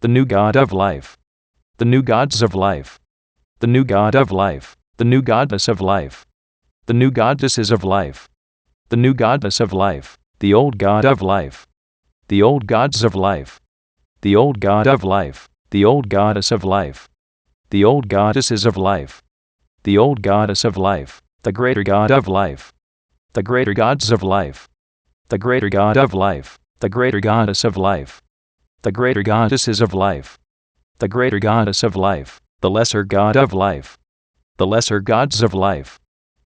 the new god of life, the new gods of life, the new god of life, the new goddess of life, the new goddesses of life, the new goddess of life, the old god of life, the old gods of life, the old god of life, the old goddess of life, the old goddesses of life, the old goddess of life, the greater god of life, the greater gods of life, the greater god of life, the greater goddess of life, the greater goddesses of life, the greater goddess of life, the lesser god of life, the lesser gods of life,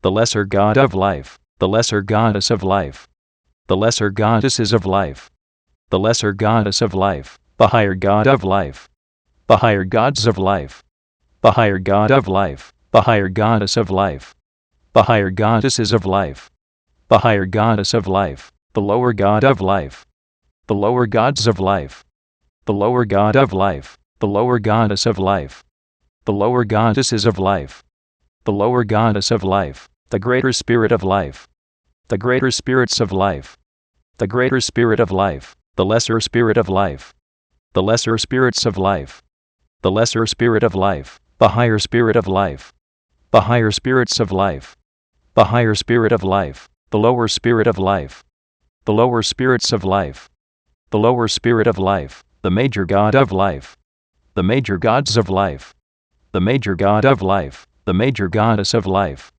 the lesser god of life, the lesser goddess of life, the lesser goddesses of life, the lesser goddess of life, the higher god of life, the higher gods of life, the higher god of life, the higher goddess of life, the higher goddesses of life, the higher goddess of life, the lower god of life, the lower gods of life, the lower god of life, the lower goddess of life, the lower goddesses of life, the lower goddess of life, the greater spirit of life, the greater spirits of life, the greater spirit of life, the lesser spirit of life, the lesser spirits of life, the lesser spirit of life, the higher spirit of life, the higher spirits of life, the higher spirit of life, the lower spirit of life, the lower spirits of life, the lower spirit of life, the major god of life, the major gods of life, the major god of life, the major goddess of life,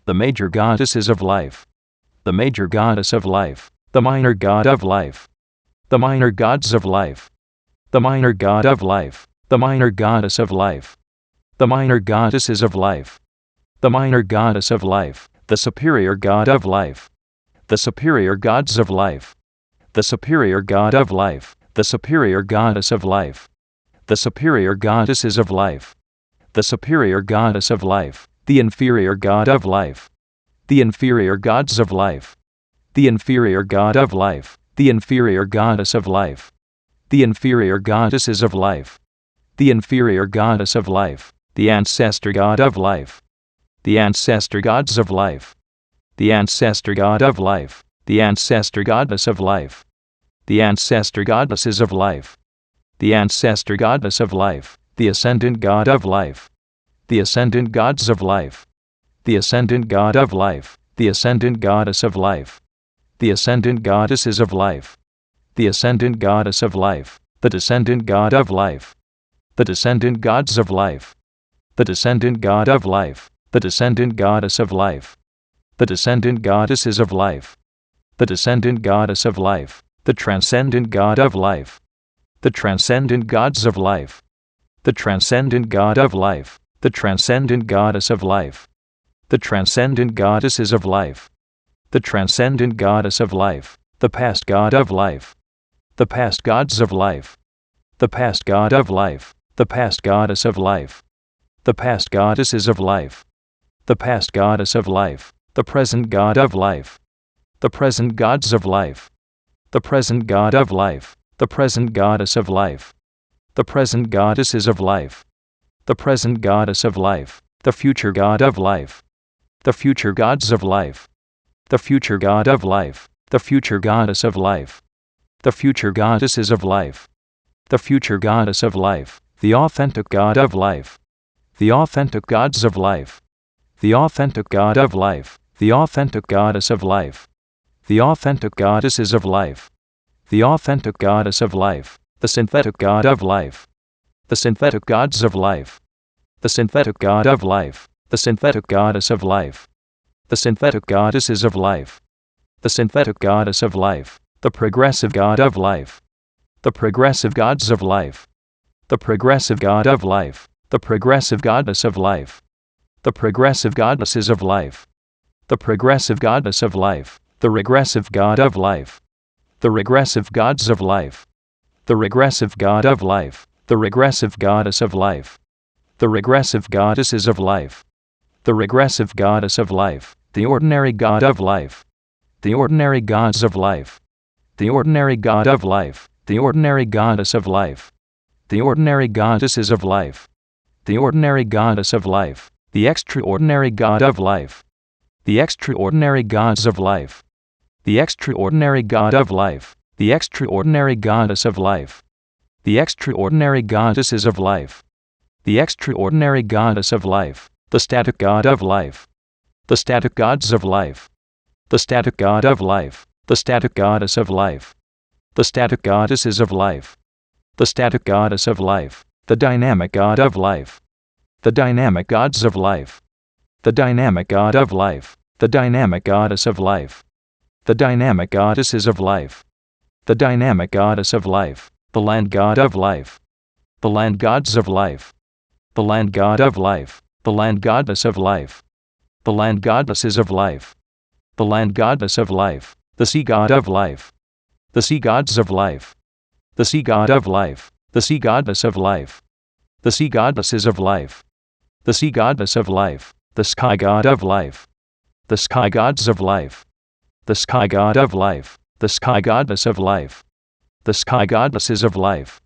the major goddesses of life, the major goddess of life, the minor god of life, the minor gods of life, the minor god of life, the minor goddess of life, the minor goddesses of life, the minor goddess of life, the superior god of life, the superior gods of life, the superior god of life, the superior goddess of life, the superior goddesses of life, the superior goddess of life, the inferior god of life, the inferior gods of life, the inferior god of life, the inferior goddess of life, the inferior goddesses of life, the inferior goddess of life, the ancestor god of life, the ancestor gods of life, the ancestor god of life, the ancestor goddess of life, the ancestor goddesses of life, the ancestor goddess of life, the ascendant god of life, the ascendant gods of life, the ascendant god of life, the ascendant goddess of life, the ascendant goddesses of life, the ascendant goddess of life, the descendant god of life, the descendant gods of life, the descendant god of life, the descendant goddess of life, the descendant goddesses of life, the descendant goddess of life, the transcendent god of life, the transcendent gods of life, the transcendent god of life, the transcendent goddess of life, the transcendent goddesses of life, the transcendent goddess of life, the past god of life, the past gods of life, the past god of life, the past goddess of life, the past goddesses of life, the past goddess of life, the present god of life, the present gods of life, the present god of life, the present goddess of life, the present goddesses of life, the present goddess of life, the future god of life, the future gods of life, the future god of life, the future goddess of life, the future goddesses of life, the future goddess of life, the authentic god of life, the authentic gods of life, the authentic god of life, the authentic goddess of life, the authentic goddesses of life, the authentic goddess of life, the synthetic god of life, the synthetic gods of life, the synthetic god of life, the synthetic goddess of life, the synthetic goddesses of life, the synthetic goddess of life, the progressive god of life, the progressive gods of life, the progressive god of life, the progressive goddess of life, the progressive goddesses of life, the progressive goddess of life, the regressive god of life, the regressive gods of life, the regressive god of life, the regressive goddess of life, the regressive goddesses of life, the regressive goddess of life, the ordinary god of life, the ordinary gods of life, the ordinary god of life, the ordinary goddess of life, the ordinary goddesses of life, the ordinary goddess of life, the extraordinary god of life, the extraordinary gods of life, the extraordinary god of life, the extraordinary goddess of life, The extraordinary goddesses of life. The extraordinary goddess of life. The static god of life. The static gods of life. The static god of life. The static goddess of life. The static goddesses of life. The static goddess of life. The dynamic god of life. The dynamic gods of life. The dynamic god of life. The dynamic goddess of life. The dynamic goddesses of life. The dynamic goddess of life. The land god of life. The land gods of life. The land god of life. The land goddess of life. The land goddesses of life. The land goddess of life. The sea god of life. The sea gods of life. The sea god of life. The sea goddess of life. The sea goddesses of life. The sea goddess of life. The sky god of life. The sky gods of life. The sky god of life. The sky goddess of life. The sky goddesses of life.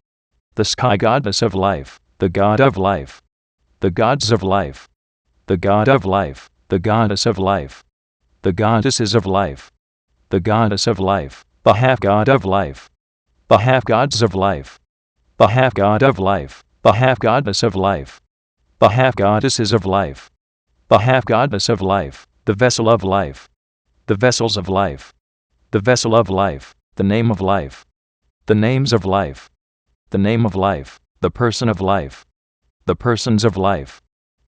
The sky goddess of life. The god of life. The gods of life. The god of life. The goddess of life. The goddesses of life. The goddess of life. The half god of life. The half gods of life. The half god of life. The half goddess of life. The half goddesses of life. The half goddess of life. The vessel of life. The vessels of life. The vessel of life. The name of life. The names of life. The name of life. The person of life. The persons of life.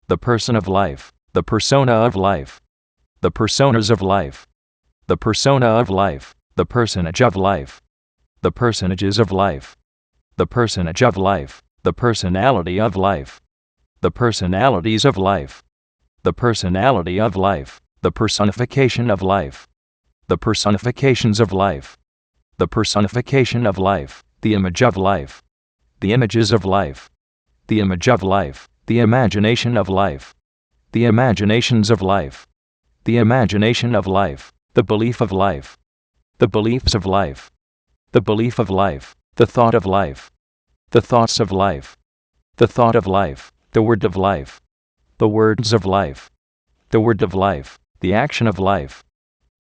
The person of life. The persona of life. The personas of life. The persona of life. The personage of life. The personages of life. The personage of life. The personality of life. The personalities of life. The personality of life. The personification of life. The personifications of life. The personification of life. The image of life. The images of life. The image of life. The imagination of life. The imaginations of life. The imagination of life. The belief of life. The beliefs of life. The belief of life. The thought of life. The thoughts of life. The thought of life. The word of life. The words of life. The word of life. The action of life.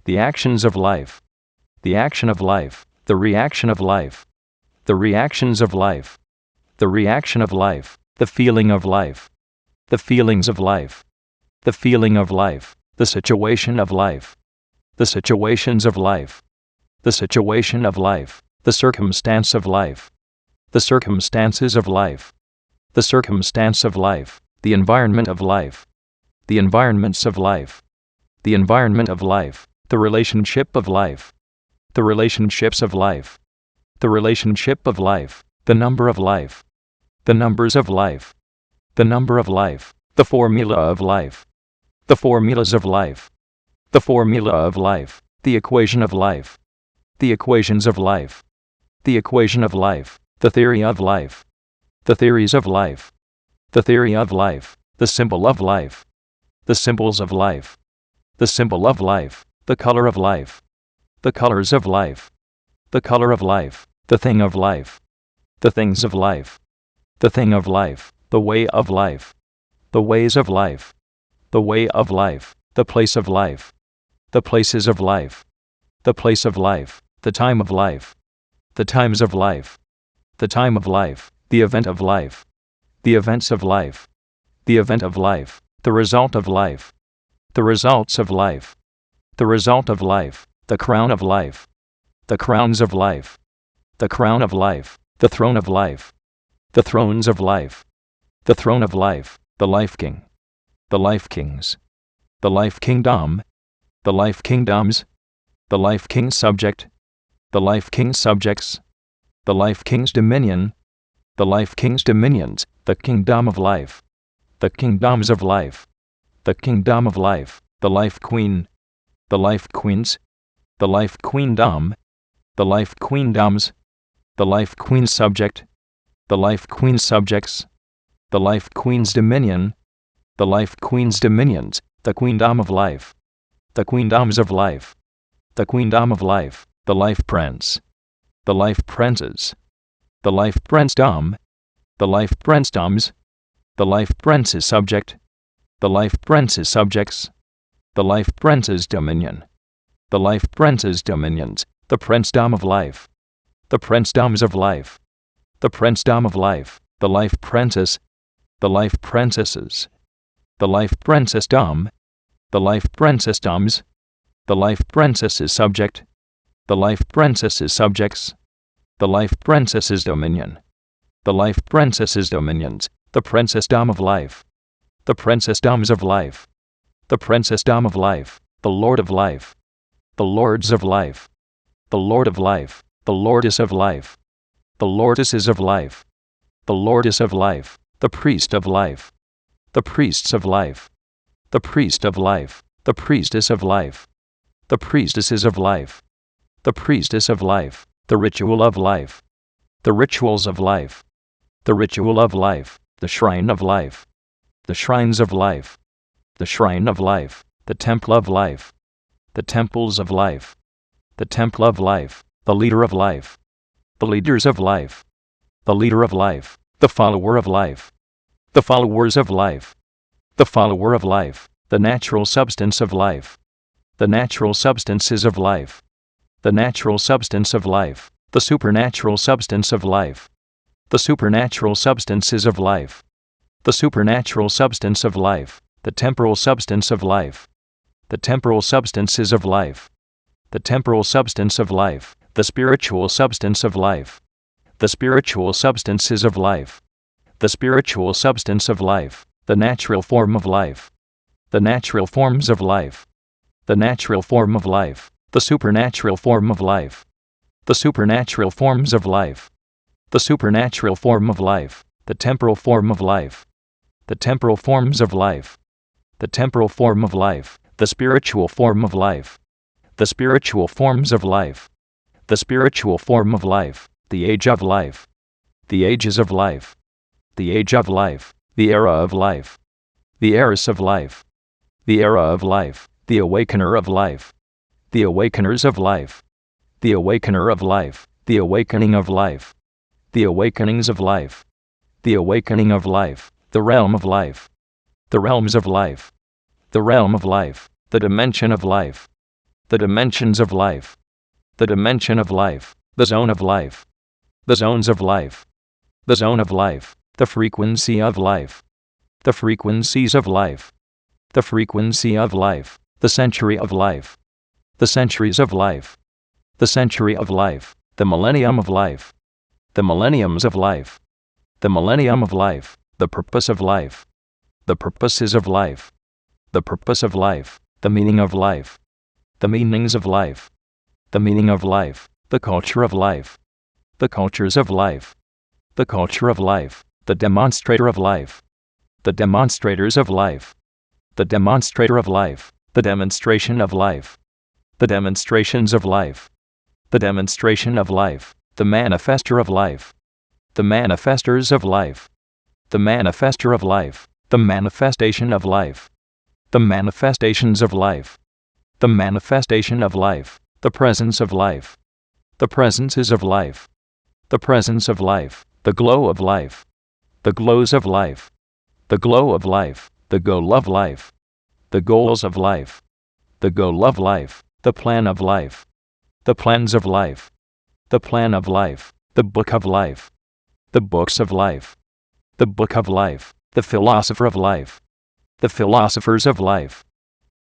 The actions of life. The action of life. The reaction of life. The reactions of life. The reaction of life. The feeling of life. The feelings of life. The feeling of life. The situation of life. The situations of life. The situation of life. The circumstance of life. The circumstances of life. The circumstance of life. The environment of life. The environments of life. The environment of life. The relationship of life. The relationships of life. The relationship of life. The number of life. The numbers of life. The number of life. The formula of life. The formulas of life. The formula of life. The equation of life. The equations of life. The equation of life. The theory of life. The theories of life. The theory of life. The symbol of life. The symbols of life. The symbol of life. The color of life. The colors of life. The color of life. The thing of life. The things of life. The thing of life. The way of life. The ways of life. The way of life. The place of life. The places of life. The place of life. The time of life. The times of life. The time of life. The event of life. The events of life. The event of life. The result of life. The results of life. The result of life. The crown of life. The crowns of life. The crown of life. The throne of life. The thrones of life. The throne of life. The life king. The life kings. The life kingdom. The life kingdoms. The life king subject. The life king subjects. The life king's dominion. The life king's dominions. The kingdom of life. The kingdoms of life. The kingdom of life. The life queen. The life queens. The life queendom. The life queendoms. The life queen subject. The life queen subjects. The life queen's dominion. The life queen's dominions. The queendom of life. The queendoms of life. The queendom of life. The life prince. The life princes. The life princedom. The life princedoms. The life prince's subject. The life prince's subjects. The life prince's dominion. The life prince's dominions. The princedom of life. The princedoms of life. the princedom of life, the life princess, the life princesses, the life princessdom, the life princessdoms, the life princess's subject, the life princess's subjects, the life princess's dominion, the life princess's dominions, the princessdom of life, the princessdoms of life, the princessdom of life, the Lord of life, the lords of life, the Lord of life, the lordess of life, the lordesses of life, the lordess of life, the priest of life, the priests of life, the priest of life, the priestess of life, the priestesses of life, the priestess of life, the ritual of life, the rituals of life, the ritual of life, the shrine of life, the shrines of life, the shrine of life, the temple of life, the temples of life, the temple of life, the leader of life, the leaders of life, the leader of life, the follower of life, the followers of life, the follower of life, the natural substance of life, the natural substances of life, the natural substance of life, the supernatural substance of life, the supernatural substances of life, the supernatural substance of life, the temporal substance of life, the temporal substances of life, the temporal substance of life, the spiritual substance of life, the spiritual substances of life, the spiritual substance of life, the natural form of life, the natural forms of life, the natural form of life, the supernatural form of life, the supernatural forms of life, the supernatural form of life, the temporal form of life, the temporal forms of life, the temporal form of life, the spiritual form of life, the spiritual forms of life, the spiritual form of life, the age of life, the ages of life, the age of life, the era of life, the heiress of life, the era of life, the awakener of life, the awakeners of life, the awakener of life, the awakening of life, the awakenings of life, the awakening of life, the realm of life, the realms of life, the realm of life, the dimension of life, the dimensions of life, the dimension of life, the zone of life, the zones of life, the zone of life, the frequency of life, the frequencies of life, the frequency of life, the century of life, the centuries of life, the century of life, the millennium of life, the millenniums of life, the millennium of life, the purpose of life, the purposes of life, the purpose of life, the meaning of life, the meanings of life, the meaning of life, the culture of life, the cultures of life, the culture of life, the demonstrator of life, the demonstrators of life, the demonstrator of life, the demonstration of life, the demonstrations of life, the demonstration of life, the manifester of life, the manifestors of life, the manifester of life, the manifestation of life, the manifestations of life, the manifestation of life, the presence of life, the presences of life, the presence of life, the glow of life, the glows of life, the glow of life, the goal of life, the goals of life, the goal of life, the plan of life, the plans of life, the plan of life, the book of life, the books of life, the book of life, the philosopher of life, the philosophers of life,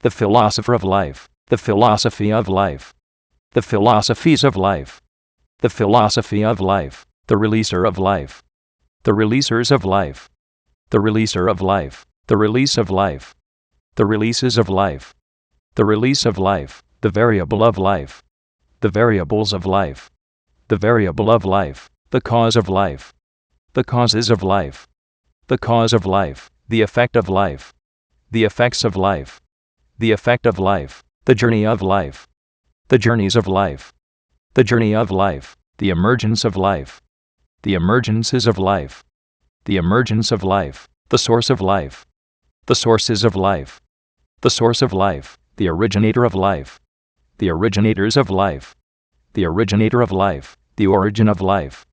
the philosopher of life, the philosophy of life, the philosophies of life, the philosophy of life, the releaser of life, the releasers of life, the releaser of life, the release of life, the releases of life, the release of life, the variable of life, the variables of life, the variable of life, the cause of life, the causes of life, the cause of life, the effect of life, the effects of life, the effect of life, the journey of life, the journeys of life, the journey of life, the emergence of life, the emergences of life, the emergence of life, the source of life, the sources of life, the source of life, the originator of life, the originators of life, the originator of life, the origin of life,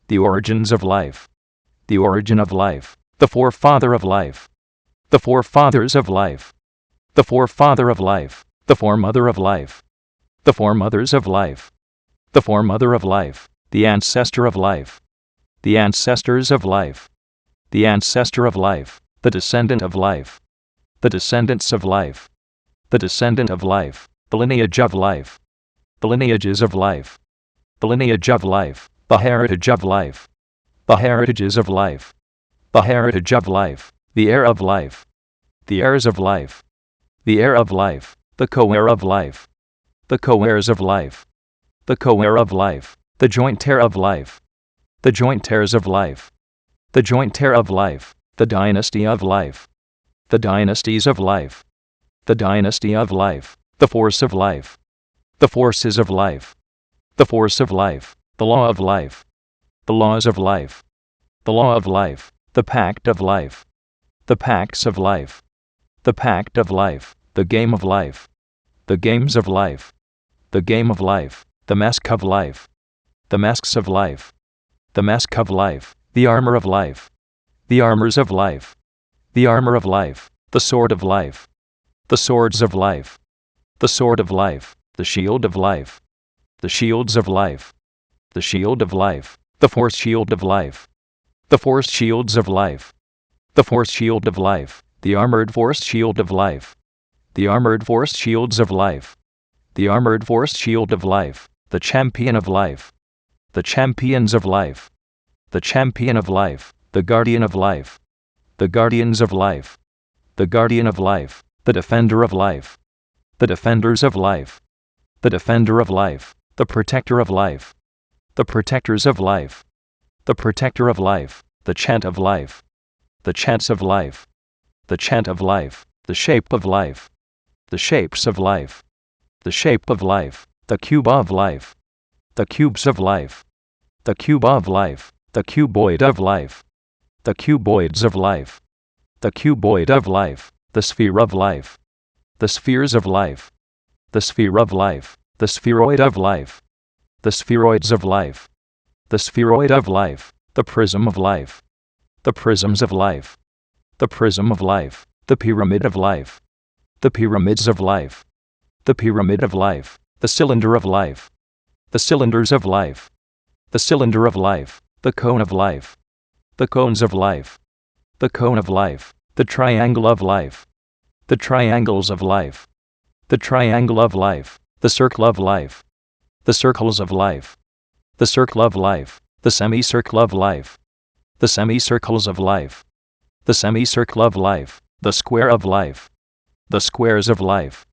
the origins of life, the origin of life, the forefather of life, the forefathers of life, the forefather of life, the foremother of life, the foremothers of life, the foremother of life, the ancestor of life, the ancestors of life, the ancestor of life, the descendant of life, the descendants of life, the descendant of life, the lineage of life, the lineages of life, the lineage of life, the heritage of life, the heritages of life, the heritage of life, the heir of life, the heirs of life, the heir of life, the co-heir of life, the co-heirs of life, the co-heir of life, the joint heir of life, the joint heirs of life, the joint heir of life, the dynasty of life, the dynasties of life, the dynasty of life, the force of life, the forces of life, the force of life, the law of life, the laws of life, the law of life, the pact of life, the pacts of life, the pact of life, the game of life, the games of life, the game of life, the mask of life, the masks of life, the mask of life, the armor of life, the armors of life, the armor of life, the sword of life, the swords of life, the sword of life, the shield of life, the shields of life, the shield of life, the force shield of life, the force shields of life, the force shield of life, the armored force shield of life, the armored force shields of life, the armored force shield of life, the champion of life, the champions of life, the champion of life, the guardian of life, the guardians of life, the guardian of life, the defender of life, the defenders of life, the defender of life, the protector of life, the protectors of life, the protector of life, the chant of life, the chants of life, the chant of life, the shape of life, the shapes of life, the shape of life, the cube of life, the cubes of life, the cube of life, the cuboid of life, the cuboids of life, the cuboid of life, the sphere of life, the spheres of life, the sphere of life, the spheroid of life, the spheroids of life, the spheroid of life, the prism of life, the prisms of life, the prism of life, the pyramid of life, the pyramids of life, the pyramid of life, the cylinder of life, the cylinders of life, the cylinder of life, the cone of life, the cones of life, the cone of life, the triangle of life, the triangles of life, the triangle of life, the circle of life, the circles of life, the circle of life, the semicircle of life, the semicircles of life, the semicircle of life, the square of life, the squares of life,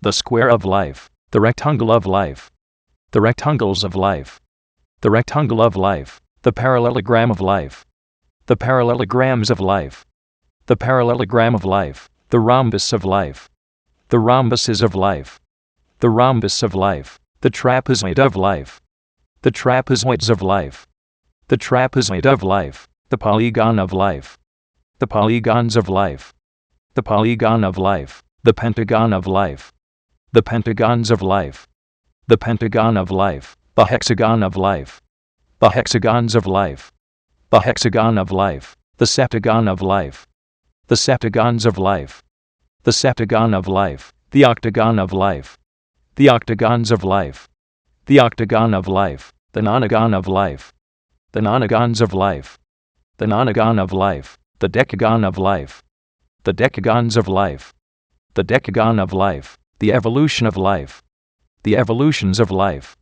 the square of life, the rectangle of life, the rectangles of life, the rectangle of life, the parallelogram of life, the parallelograms of life, the parallelogram of life, the rhombus of life, the rhombuses of life, the rhombus of life, the trapezoid of life, the trapezoids of life, the trapezoid of life, the polygon of life, the polygons of life, the polygon of life, the pentagon of life, the pentagons of life, the pentagon of life, the hexagon of life, the hexagons of life, the hexagon of life, the septagon of life, the septagons of life, the septagon of life, the octagon of life, the octagons of life, the octagon of life, the nonagon of life, the nonagons of life, the nonagon of life, the decagon of life, the decagons of life, the decagon of life, the evolution of life, the evolutions of life,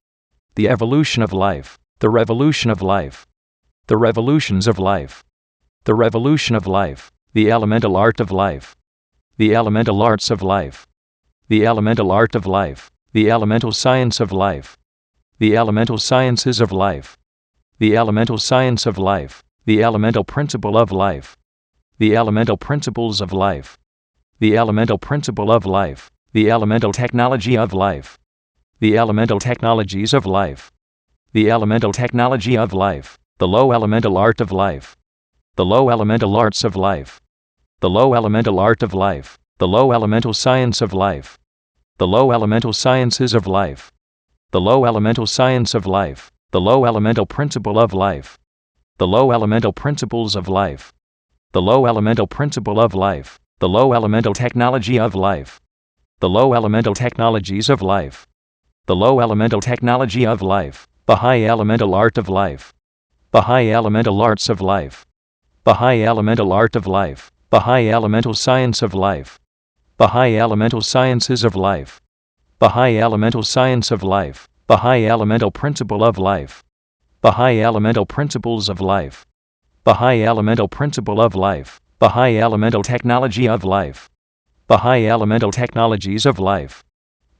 the evolution of life, the revolution of life, the revolutions of life, the revolution of life, the elemental art of life, the elemental arts of life, the elemental art of life, the elemental science of life, the elemental sciences of life, the elemental science of life, the elemental principle of life, the elemental principles of life, the elemental principle of life, the elemental technology of life, the elemental technologies of life, the elemental technology of life, the low elemental art of life, the low elemental arts of life, the low elemental art of life, the low elemental science of life, the low elemental sciences of life, the low elemental science of life, the low elemental principle of life, the low elemental principles of life, the low elemental principle of life, the low elemental technology of life, the low elemental technologies of life, the low elemental technology of life, the high elemental art of life, the high elemental arts of life, the high elemental art of life, the high elemental science of life, the high elemental sciences of life, the high elemental science of life, the high elemental principle of life, the high elemental principles of life, the high elemental principle of life, the high elemental technology of life, the high elemental technologies of life,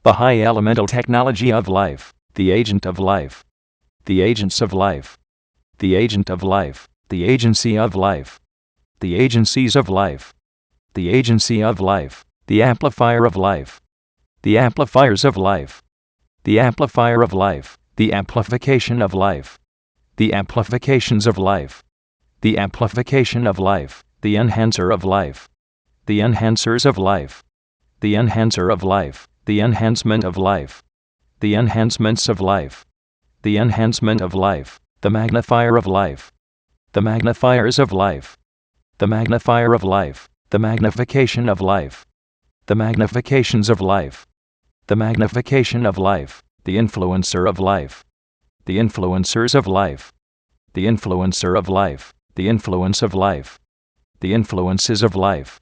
the high elemental technology of life, the agent of life, the agents of life, the agent of life, the agency of life, the agencies of life, the agency of life, the amplifier of life, the amplifiers of life, the amplifier of life, the amplification of life, the amplifications of life, the amplification of life, the enhancer of life, the enhancers of life, the enhancer of life, the enhancement of life, the enhancements of life, the enhancement of life, the magnifier of life, the magnifiers of life, the magnifier of life, the magnification of life, the magnifications of life, the magnification of life, the influencer of life, the influencers of life, the influencer of life, the influence of life, the influences of life,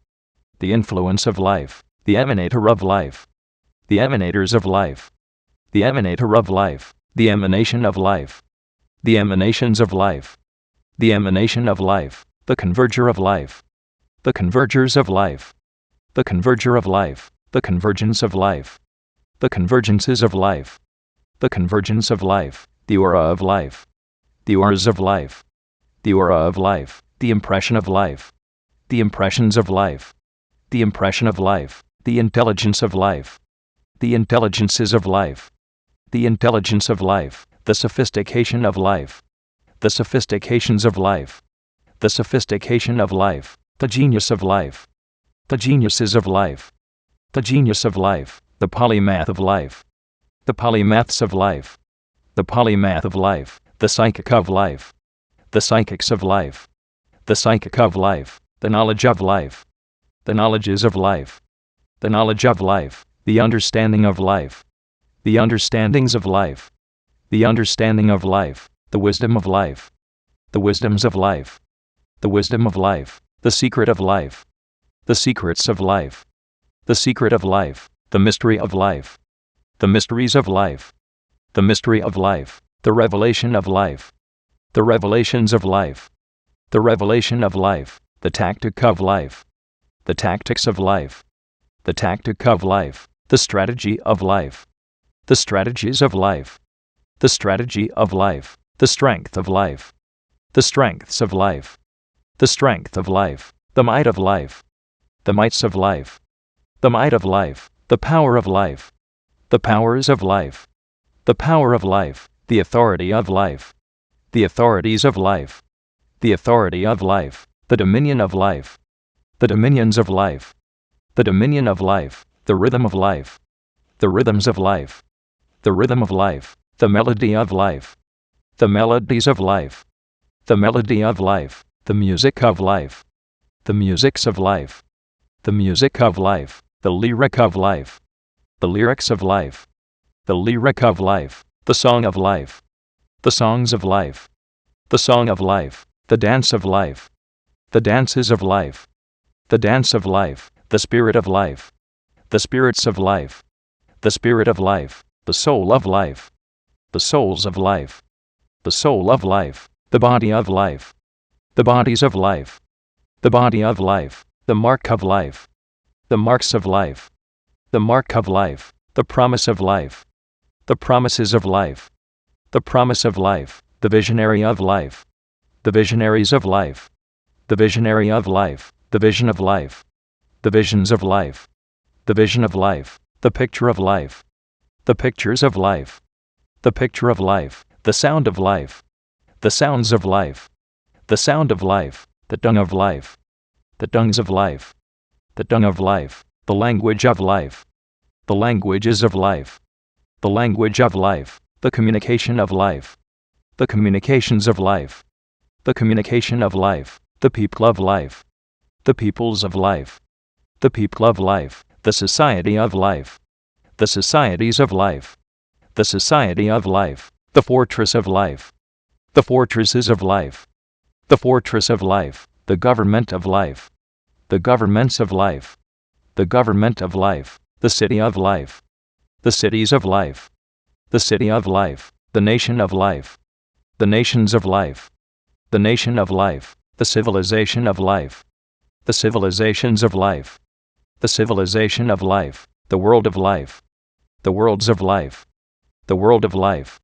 the influence of life, the emanator of life, the emanators of life, the emanator of life, the emanation of life, the emanations of life, the emanation of life, the converger of life, the convergers of life, the converger of life, the convergence of life, the convergences of life, the convergence of life, the aura of life, the auras of life, the aura of life, the impression of life, the impressions of life, the impression of life, the intelligence of life, the intelligences of life, the intelligence of life, the sophistication of life, the sophistications of life, the sophistication of life, the genius of life, the geniuses of life, the genius of life, the polymath of life, the polymaths of life, the polymath of life, the psychic of life, the psychics of life, the psychic of life, the knowledge of life, the knowledges of life, the knowledge of life, the understanding of life, the understandings of life, the understanding of life, the wisdom of life, the wisdoms of life, the wisdom of life, the secret of life, the secrets of life, the secret of life, the mystery of life, the mysteries of life, the mystery of life, the revelation of life, the revelations of life, the revelation of life, the tactic of life, the tactics of life, the tactic of life, the strategy of life, the strategies of life, the strategy of life, the strength of life, the strengths of life, the strength of life, the might of life, the mights of life, the might of life, the power of life, the powers of life, the power of life, the authority of life, the authorities of life, the authority of life, the dominion of life, the dominions of life, the dominion of life, the rhythm of life, the rhythms of life, the rhythm of life, the melody of life, the melodies of life, the melody of life, the music of life, the musics of life, the music of life, the lyric of life, the lyrics of life, the lyric of life, the song of life, the songs of life, the song of life, the dance of life, the dances of life, the dance of life, the spirit of life, the spirits of life, the spirit of life, the soul of life, the souls of life, the soul of life, the body of life, the bodies of life, the body of life, the mark of life, the marks of life, the mark of life, the promise of life, the promises of life, the promise of life, the visionary of life, the visionaries of life, the visionary of life, the vision of life, the visions of life, the vision of life, the picture of life, the pictures of life, the picture of life, the sound of life, the sounds of life, the sound of life, the dung of life, the dungs of life, the dung of life, the language of life, the languages of life, the language of life, the communication of life, the communications of life, the communication of life, the people of life, the peoples of life, the people of life, the society of life, the societies of life, the society of life, the fortress of life, the fortresses of life, the fortress of life, the government of life, the governments of life, the government of life, the city of life, the cities of life, the city of life, the nation of life, the nations of life, the nation of life, the civilization of life, the civilizations of life, the civilization of life, the world of life, the worlds of life, the world of life,